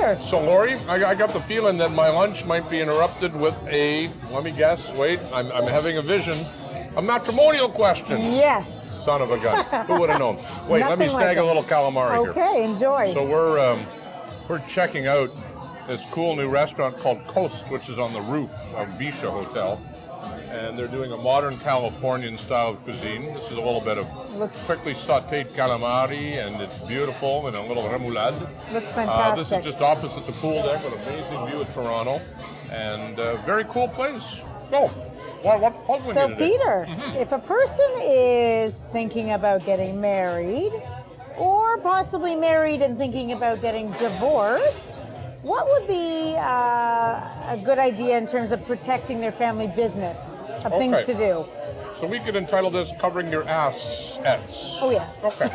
Peter. So, Lori, I got the feeling that my lunch might be interrupted with let me guess, wait, I'm having a vision, a matrimonial question. Yes. Son of a gun. Who would have known? Wait, let me snag a little calamari here. Okay, enjoy. So we're checking out this cool new restaurant called Coast, which is on the roof of Bisha Hotel. And they're doing a modern Californian style of cuisine. This is a little bit of quickly sauteed calamari, and it's beautiful, and a little remoulade. Looks fantastic. This is just opposite the pool deck with an amazing view of Toronto, and very cool place. Go. What do we So, need today? Peter, if a person is thinking about getting married, or possibly married and thinking about getting divorced, what would be a good idea in terms of protecting their family business, of things to do? So we could entitle this Covering Your ASS-ets. Oh, yes. Okay.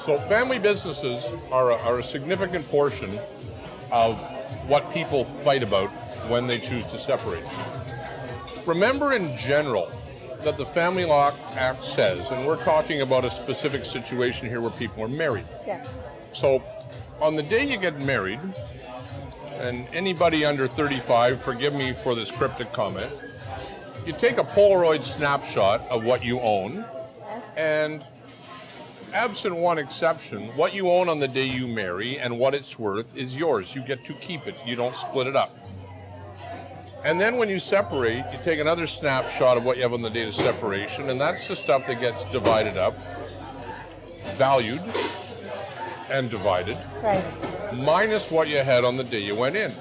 So family businesses are a significant portion of what people fight about when they choose to separate. Remember in general that the Family Law Act says, and we're talking about a specific situation here where people are married. Yes. So on the day you get married, and anybody under 35, forgive me for this cryptic comment, you take a Polaroid snapshot of what you own, and absent one exception, what you own on the day you marry and what it's worth is yours. You get to keep it. You don't split it up. And then when you separate, you take another snapshot of what you have on the date of separation, and that's the stuff that gets divided up, valued, and divided, Right. minus what you had on the day you went in.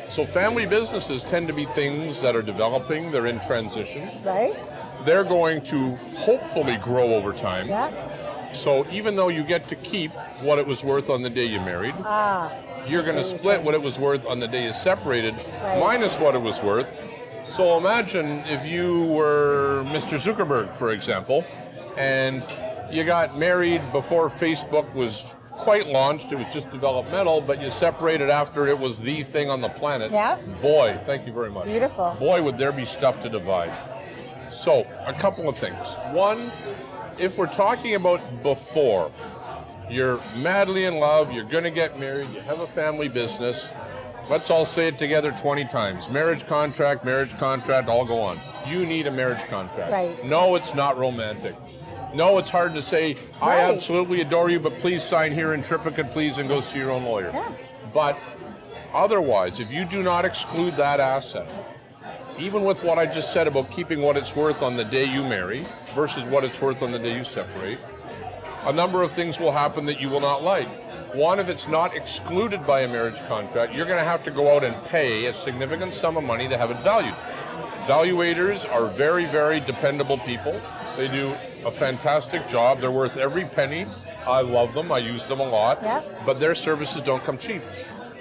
So family businesses tend to be things that are developing, they're in transition. Right. They're going to hopefully grow over time. Yeah. So even though you get to keep what it was worth on the day you married, you're going to split what it was worth on the day you separated, minus what it was worth. So imagine if you were Mr. Zuckerberg, for example, and you got married before Facebook was quite launched, it was just developmental, but you separated after it was the thing on the planet. Yeah. Boy, thank you very much. Beautiful. Boy, would there be stuff to divide. So, a couple of things. One, if we're talking about before, you're madly in love, you're going to get married, you have a family business, let's all say it together 20 times. Marriage contract, all go on. You need a marriage contract. Right. No, it's not romantic. No, it's hard to say, I absolutely adore you, but please sign here in triplicate, please, and go see your own lawyer. Yeah. But otherwise, if you do not exclude that asset, even with what I just said about keeping what it's worth on the day you marry versus what it's worth on the day you separate, a number of things will happen that you will not like. One, if it's not excluded by a marriage contract, you're going to have to go out and pay a significant sum of money to have it valued. Valuators are very, very dependable people. They do a fantastic job. They're worth every penny. I love them. I use them a lot. Yep. But their services don't come cheap.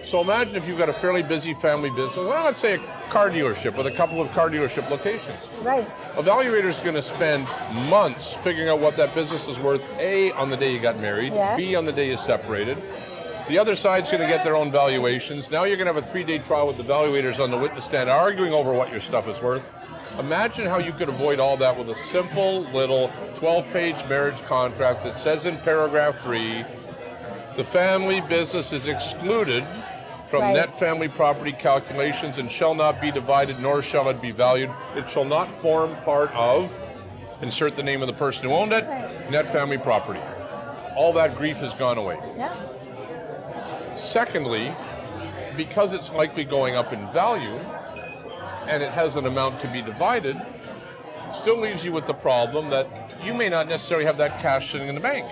So imagine if you've got a fairly busy family business, well, let's say a car dealership with a couple of car dealership locations. Right. Evaluator is going to spend months figuring out what that business is worth, A, on the day you got married, B, on the day you separated. The other side's going to get their own valuations. Now you're going to have a 3-day trial with the evaluators on the witness stand arguing over what your stuff is worth. Imagine how you could avoid all that with a simple little 12-page marriage contract that says in paragraph 3, the family business is excluded from net family property calculations and shall not be divided, nor shall it be valued. It shall not form part of, insert the name of the person who owned it, net family property. All that grief has gone away. Yeah. Secondly, because it's likely going up in value and it has an amount to be divided, still leaves you with the problem that you may not necessarily have that cash sitting in the bank.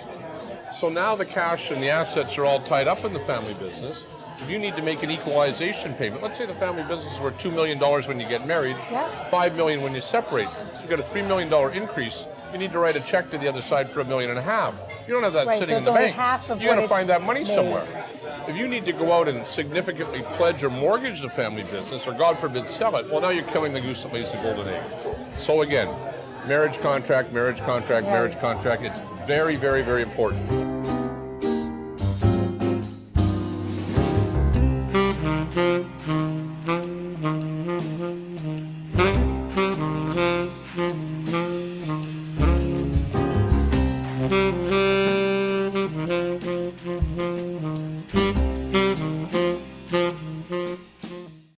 So now the cash and the assets are all tied up in the family business. If you need to make an equalization payment, let's say the family business is worth $2 million when you get married, $5 million when you separate. So you've got a $3 million increase. You need to write a check to the other side for $1.5 million. You don't have that sitting in the bank. You got to find that money somewhere. If you need to go out and significantly pledge or mortgage the family business, or God forbid sell it, well, now you're killing the goose that lays the golden egg. So again, marriage contract, it's very, very, very important.